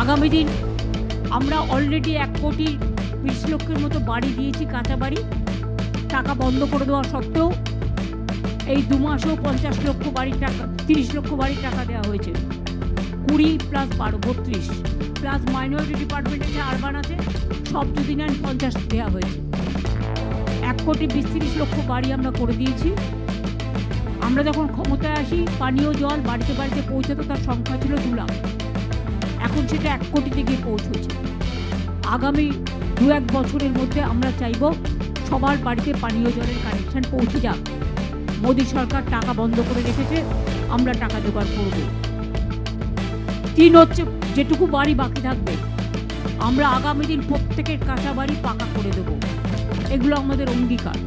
আগামী দিন আমরা অলরেডি 1,20,00,000 মতো বাড়ি দিয়েছি, কাঁচা বাড়ি। টাকা বন্ধ করে দেওয়া সত্ত্বেও এই 2 মাসেও 50 লক্ষ বাড়ির টাকা, 30 লক্ষ বাড়ির টাকা দেওয়া হয়েছে। 20 + 12 32 প্লাস মাইনরিটি ডিপার্টমেন্ট আছে, আরবান আছে, সব যদি নেন 50 দেওয়া হয়েছে। 1,20,30,00,000 বাড়ি আমরা করে দিয়েছি। আমরা যখন ক্ষমতায় আসি পানীয় জল বাড়িতে বাড়িতে পৌঁছাতো, তার সংখ্যা ছিল 2 লাখ, এখন সেটা 1 কোটিতে গিয়ে পৌঁছেছে। আগামী 2-1 বছরের মধ্যে আমরা চাইব সবার বাড়িতে পানীয় জলের কানেকশন পৌঁছে যাক। মোদী সরকার টাকা বন্ধ করে রেখেছে, আমরা টাকা জোগাড় করব। 3 হচ্ছে যেটুকু বাড়ি বাকি থাকবে আমরা আগামী দিন প্রত্যেকের কাঁচা বাড়ি পাকা করে দেব, এগুলো আমাদের অঙ্গীকার।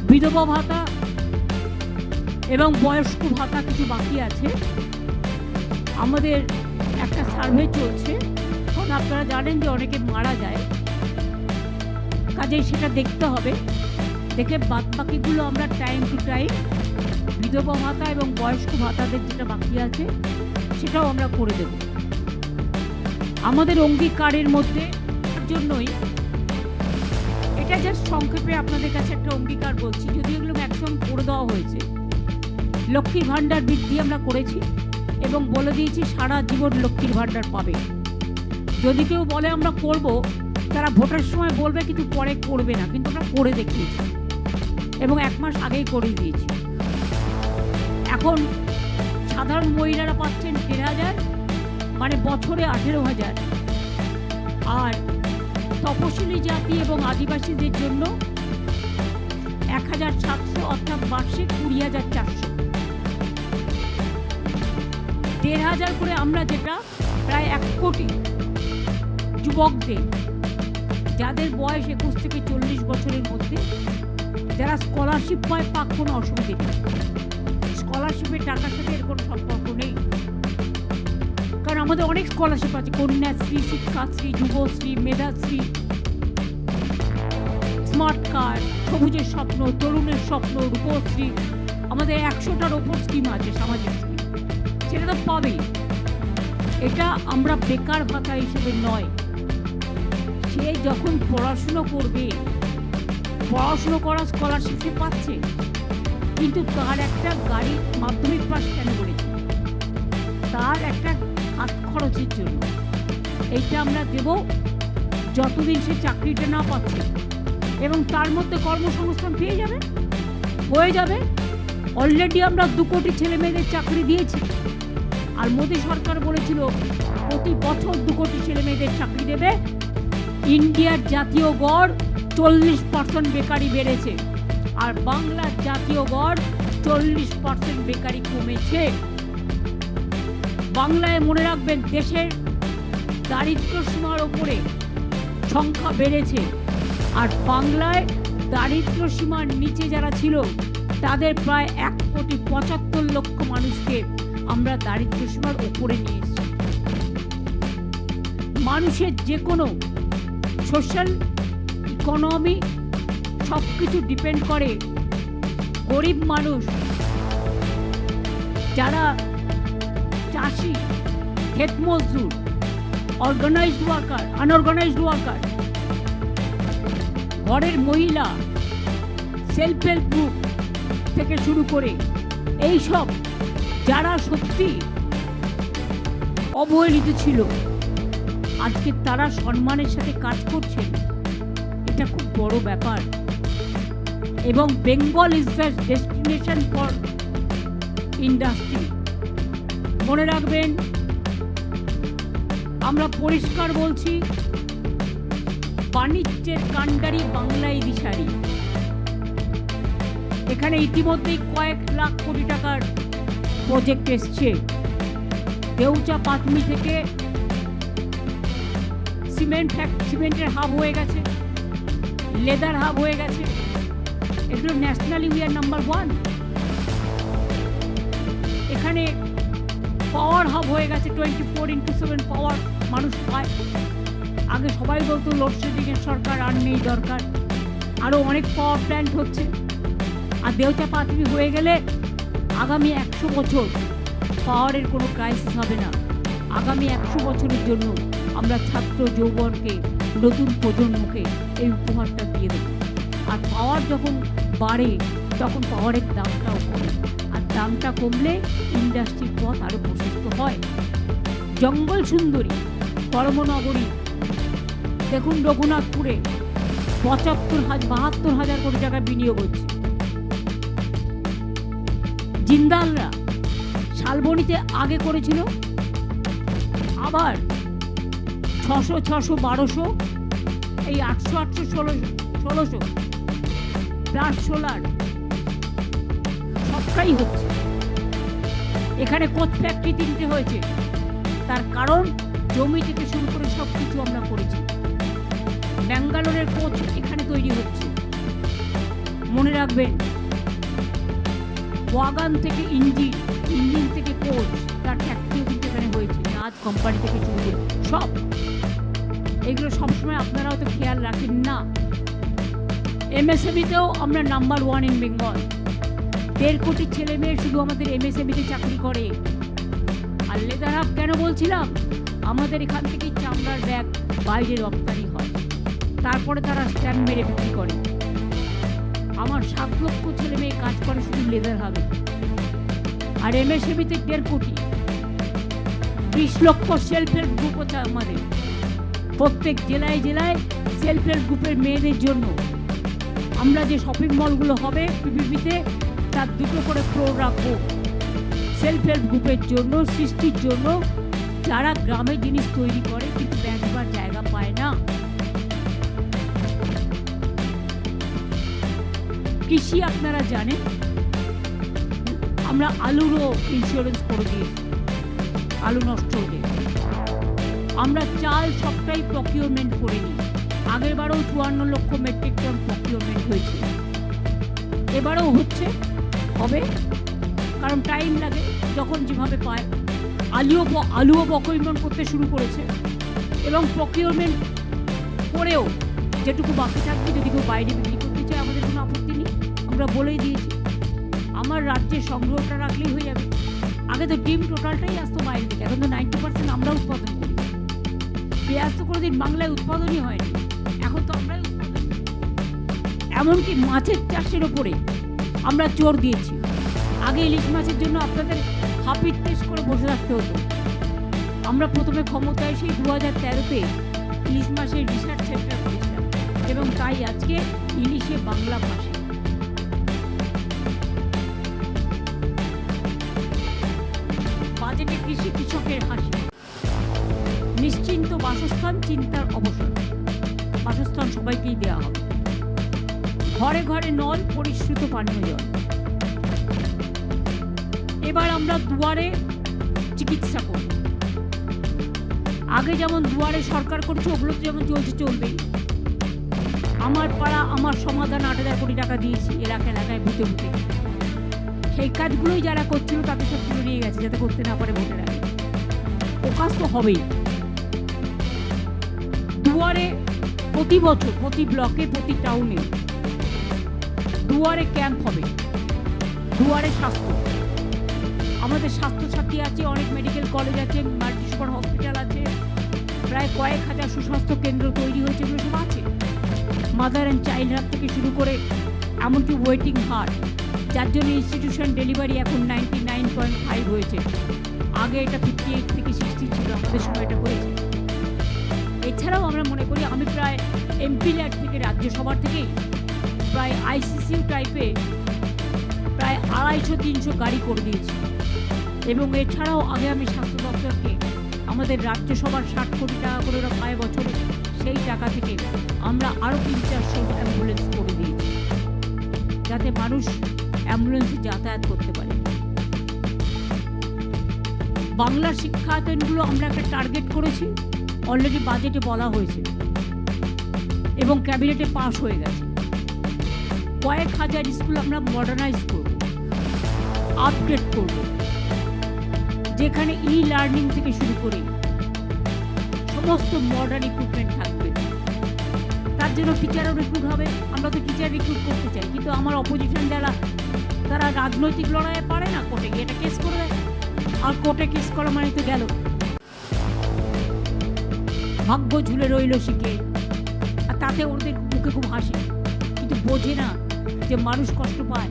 বিধবা ভাতা এবং বয়স্ক ভাতা কিছু বাকি আছে, আমাদের একটা সার্ভে চলছে। কারণ আপনারা জানেন যে অনেকে মারা যায়, কাজেই সেটা দেখতে হবে, দেখে বাদ বাকিগুলো আমরা টাইম টু টাইম বিধবা ভাতা এবং বয়স্ক ভাতাদের যেটা বাকি আছে সেটাও আমরা করে দেব। আমাদের অঙ্গীকারের মধ্যে জন্যই এটা জাস্ট সংক্ষেপে আপনাদের কাছে একটা অঙ্গীকার বলছি, যদি এগুলো ম্যাক্সিমাম করে দেওয়া হয়েছে। লক্ষ্মীর ভাণ্ডার বৃদ্ধি আমরা করেছি এবং বলে দিয়েছি সারা জীবন লক্ষ্মীর ভাণ্ডার পাবে। যদি কেউ বলে আমরা করব, তারা ভোটের সময় বলবে কিন্তু পরে করবে না, কিন্তু আমরা করে দেখিয়েছি এবং 1 মাস আগেই করে দিয়েছি। এখন সাধারণ মহিলারা পাচ্ছেন 1,500, মানে বছরে 18,000, আর তপশিলি জাতি এবং আদিবাসীদের জন্য 1,700, অর্থাৎ বার্ষিক 20,400। 1,500 করে আমরা, যেটা প্রায় 1 কোটি যুবকদের যাদের বয়স 21 থেকে 40 বছরের মধ্যে, যারা স্কলারশিপ পায়, পাক, কোনো অসুবিধে নেই। স্কলারশিপের টাকার সাথে এর কোনো সম্পর্ক নেই, কারণ আমাদের অনেক স্কলারশিপ আছে, কন্যাশ্রী, শিক্ষাশ্রী, যুবশ্রী, মেধাশ্রী, স্মার্ট কার্ড, সবুজের স্বপ্ন, তরুণের স্বপ্ন, রূপশ্রী, আমাদের 100টার ওপর স্কিম আছে, সামাজিক স্কিম, সেটা তো পাবেই। এটা আমরা বেকার ভাতা হিসেবে নয়, সে যখন পড়াশুনো করবে, পড়াশুনো করা স্কলারশিপ সে পাচ্ছে, কিন্তু তার একটা গাড়ি মাধ্যমিক পাস কেন করেছে, তার একটা হাত খরচের জন্য। এইটা আমরা দেব যতদিন সে চাকরিটা না পাচ্ছে, এবং তার মধ্যে কর্মসংস্থান পেয়ে যাবে, হয়ে যাবে। অলরেডি আমরা 2 কোটি ছেলে মেয়েদের চাকরি দিয়েছি, আর মোদী সরকার বলেছিল প্রতি বছর 2 কোটি ছেলে মেয়েদের চাকরি দেবে। ইন্ডিয়ার জাতীয় গড় 40% বেকারি বেড়েছে, আর বাংলার জাতীয় গড় 40% বেকারি কমেছে। বাংলায় মনে রাখবেন, দেশের দারিদ্র সীমার ওপরে সংখ্যা বেড়েছে, আর বাংলায় দারিদ্র সীমার নিচে যারা ছিল তাদের প্রায় 1,75,00,000 মানুষকে আমরা দারিদ্র সীমার ওপরে নিয়ে এসেছি। মানুষের যে কোনো সোশ্যাল, ইকোনমি সব কিছু ডিপেন্ড করে গরিব মানুষ, যারা চাষি, ক্ষেত মজদুর, অর্গানাইজড ওয়ার্কার, আনঅর্গানাইজড ওয়ার্কার, ঘরের মহিলা, সেলফ হেল্প গ্রুপ থেকে শুরু করে এই সব যারা সত্যি অবহেলিত ছিল, আজকে তারা সম্মানের সাথে কাজ করছে, এটা খুব বড় ব্যাপার। এবং Bengal is the destination for industry. মনে রাখবেন, আমরা পরিষ্কার বলছি, বাণিজ্যের কাণ্ডারি বাংলায় দিশারি। এখানে ইতিমধ্যেই কয়েক লাখ কোটি টাকার প্রজেক্ট এসছে। দেউচা পাতমি থেকে সিমেন্টের হাব হয়ে গেছে, লেদার হাব হয়ে গেছে, এগুলো ন্যাশনালি উই আর নাম্বার 1। এখানে পাওয়ার হাব হয়ে গেছে, 24x7 পাওয়ার মানুষ পায়। আগে সবাই বলতো লোডশেডিংয়ের সরকার আর নেই দরকার, আরও অনেক পাওয়ার প্ল্যান্ট হচ্ছে। আর দেউচা পাতমি হয়ে গেলে আগামী 100 বছর পাওয়ারের কোনো ক্রাইসিস হবে না। আগামী 100 বছরের জন্য আমরা ছাত্র যৌবনকে, নতুন প্রজন্মকে এই উপহারটা দিয়ে দেব। আর পাওয়ার যখন বাড়ে তখন পাওয়ারের দামটাও কমে, আর দামটা কমলে ইন্ডাস্ট্রির পথ আরও প্রশস্ত হয়। জঙ্গল সুন্দরী, কর্মনগরী, দেখুন রঘুনাথপুরে 72,000 কোটি টাকা বিনিয়োগ হচ্ছে। জিন্দালরা শালবনীতে আগে করেছিল, আবার 600, 1200, এই 800, 1600 প্লাস সোলার সবটাই হচ্ছে। এখানে কোচ ফ্যাক্টরি 3টে হয়েছে, তার কারণ জমি থেকে শুরু করে সব কিছু আমরা করেছি। ব্যাঙ্গালোরের কোচ এখানে তৈরি হচ্ছে। মনে রাখবেন, ওয়াগান থেকে ইঞ্জিন থেকে কোচ, তার ফ্যাক্টরিও কিন্তু এখানে হয়েছে। আজ কোম্পানি থেকে শুরু করে সব এগুলো সবসময় আপনারাও তো খেয়াল রাখেন না। এমএসএমইতেও আমরা নাম্বার 1 ইন বেঙ্গল। 1.5 কোটি ছেলে মেয়ে শুধু আমাদের এমএসএমইতে চাকরি করে। আর লেদার হাব কেন বলছিলাম, আমাদের এখান থেকেই চামড়ার ব্যাগ বাইরে রপ্তানি হয়, তারপরে তারা স্ট্যাম্প মেরে বিক্রি করে। আমার 7 লক্ষ ছেলে মেয়ে কাজ করে শুধু লেদার হাবে। আর এমএসএমইতে 1.5 কোটি, 20 লক্ষ সেলফ হেল্প গ্রুপ আছে আমাদের। প্রত্যেক জেলায় জেলায় সেলফ হেল্প গ্রুপের মেয়েদের জন্য আমরা যে শপিং মলগুলো হবে পিপিপিতে, তার 2টো করে ফ্লোর রাখবো সেলফ হেল্প গ্রুপের জন্য, সৃষ্টির জন্য, যারা গ্রামে জিনিস তৈরি করে কিন্তু বেচবার জায়গা পায় না। কৃষি আপনারা জানেন, আমরা আলুরও ইন্স্যুরেন্স করে দিয়েছি, আলু নষ্ট হলে। আমরা চাল সবটাই প্রকিউরমেন্ট করে নিই। আগেরবারও 54 লক্ষ মেট্রিক টন প্রকিউরমেন্ট হয়েছে, এবারেও হচ্ছে, হবে, কারণ টাইম লাগে। যখন যেভাবে পায়, আলুও প্রকিউরমেন্ট করতে শুরু করেছে। এবং প্রকিউরমেন্ট করেও যেটুকু বাকি থাকবে, যদি কেউ বাইরে বিক্রি করতে চায় আমাদের কোনো আপত্তি নেই, আমরা বলেই দিয়েছি। আমার রাজ্যে সংগ্রহটা রাখলেই হয়ে যাবে। আগে তো ডিম টোটালটাই আসতো বাইরে থেকে, এখন তো 90% আমরা উৎপাদন করি। পেঁয়াজ তো কোনোদিন বাংলায় উৎপাদনই হয়নি, এখন তো আমরাই উৎপাদন। এমনকি মাছের চাষের ওপরে আমরা জোর দিয়েছি। আগে ইলিশ মাছের জন্য আপনাদের হাপির টেস্ট করে বসে রাখতে হতো। আমরা প্রথমে ক্ষমতায় সেই 2013-তে ইলিশ মাছের রিসার্চ সেন্টার করেছিলাম, এবং তাই আজকে ইলিশে বাংলা ভাষী। বাজেটে কৃষি কৃষকের হাসি। নিশ্চিন্ত বাসস্থান, চিন্তার অবসান। বাসস্থান সবাইকেই দেওয়া হবে। ঘরে ঘরে নল, পরিশ্রুত পানীয় জল। এবার আমরা দুয়ারে চিকিৎসা করব। আগে যেমন দুয়ারে সরকার করছে, ওগুলো যেমন চলছে চলবেই। আমার পাড়া আমার সমাধান 8,000 কোটি টাকা দিয়েছি এলাকায় ভূতে ভূতে। সেই কাজগুলোই যারা করছিল তাদের সব তুলে নিয়ে গেছে, যাতে করতে না পারে ভোটের আগে। ও কাজ তো হবেই। দুয়ারে প্রতি বছর, প্রতি ব্লকে, প্রতি টাউনে দুয়ারে ক্যাম্প হবে। দুয়ারে স্বাস্থ্য, আমাদের স্বাস্থ্যসাথী আছে, অনেক মেডিকেল কলেজ আছে, মাল্টি সুপার হসপিটাল আছে, প্রায় কয়েক হাজার সুস্বাস্থ্য কেন্দ্র তৈরি হয়েছে, এগুলো সব আছে। মাদার অ্যান্ড চাইল্ড হাব থেকে শুরু করে এমনকি ওয়েটিং হার্ট, যার জন্য ইনস্টিটিউশন ডেলিভারি এখন 99.5 হয়েছে। আগে এটা 58 থেকে 60 ছিল, আমাদের সময় এটা হয়েছে। এছাড়াও আমরা মনে করি, আমি প্রায় এমপি ল্যাড থেকে, রাজ্যসভার থেকেই প্রায় আইসিসিউ টাইপে প্রায় 250-300 গাড়ি করে দিয়েছি। এবং এছাড়াও আগে আমি স্বাস্থ্য দপ্তরকে আমাদের রাজ্যসভার 60 কোটি টাকা করে ওরা পায় বছরে, সেই টাকা থেকে আমরা আরও 300-400 অ্যাম্বুলেন্স করে দিয়েছি, যাতে মানুষ অ্যাম্বুলেন্সে যাতায়াত করতে পারে। বাংলা শিক্ষায়তনগুলো আমরা একটা টার্গেট করেছি, অলরেডি বাজেটে বলা হয়েছে এবং ক্যাবিনেটে পাস হয়ে গেছে। কয়েক হাজার স্কুল আমরা মডার্নাইজ করব, আপডেট করব, যেখানে লার্নিং থেকে শুরু করে সমস্ত মডার্ন ইকুইপমেন্ট থাকবে। তার জন্য টিচারও রিক্রুট হবে। আমরা তো টিচার রিক্রুট করতে চাই, কিন্তু আমার অপোজিশন যারা, তারা রাজনৈতিক লড়াইয়ে পারে না, কোর্টে গিয়ে এটা কেস করে দেয়। আর কোর্টে কেস করা মানে তো গেল। ভাগ্য ঝুলে রইল শিখে, আর তাতে ওদের মুখে খুব হাসি, কিন্তু বোঝে না যে মানুষ কষ্ট পায়।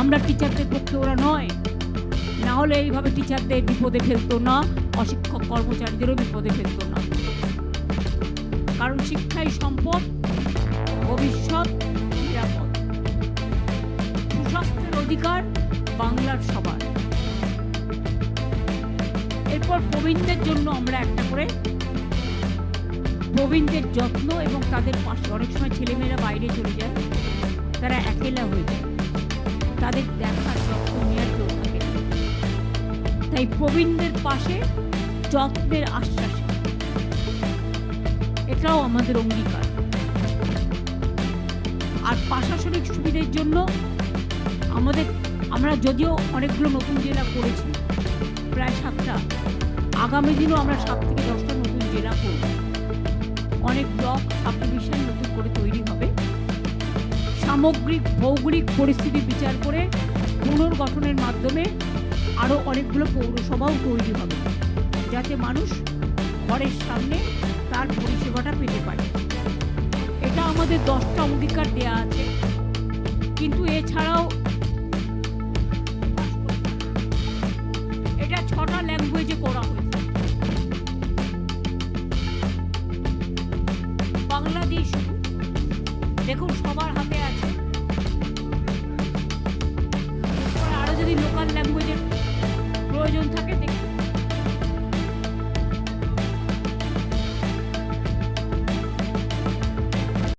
আমরা টিচারদের পক্ষে ওরা নয়, না হলে এইভাবে টিচারদের বিপদে ফেলতো না, অশিক্ষক কর্মচারীদেরও বিপদে ফেলতো না। কারণ শিক্ষাই সম্পদ, ভবিষ্যৎ নিরাপদ। সুস্বাস্থ্যের অধিকার বাংলার সবার। এরপর প্রবীণদের জন্য আমরা একটা করে প্রবীণদের যত্ন এবং তাদের পাশে, অনেক সময় ছেলেমেয়েরা বাইরে চলে যায়, তারা একেলা হয়ে যায়, তাদের দেখার যত্ন নেওয়ার কেউ থাকে না। তাই প্রবীণদের পাশে যত্নের আশ্বাস, এটাও আমাদের অঙ্গীকার। আর প্রশাসনিক সুবিধার জন্য আমরা যদিও অনেকগুলো নতুন জেলা করেছি, প্রায় 7টা, আগামী দিনও আমরা 7 থেকে 10টা নতুন জেলা করব। অনেক ব্লক সাব ডিভিশন নতুন করে তৈরি হবে। সামগ্রিক ভৌগোলিক পরিস্থিতি বিচার করে পুনর্গঠনের মাধ্যমে আরও অনেকগুলো পৌরসভাও তৈরি হবে, যাতে মানুষ ঘরের সামনে তার পরিষেবাটা পেতে পারে। এটা আমাদের 10টা অঙ্গীকার দেয়া আছে, কিন্তু এছাড়াও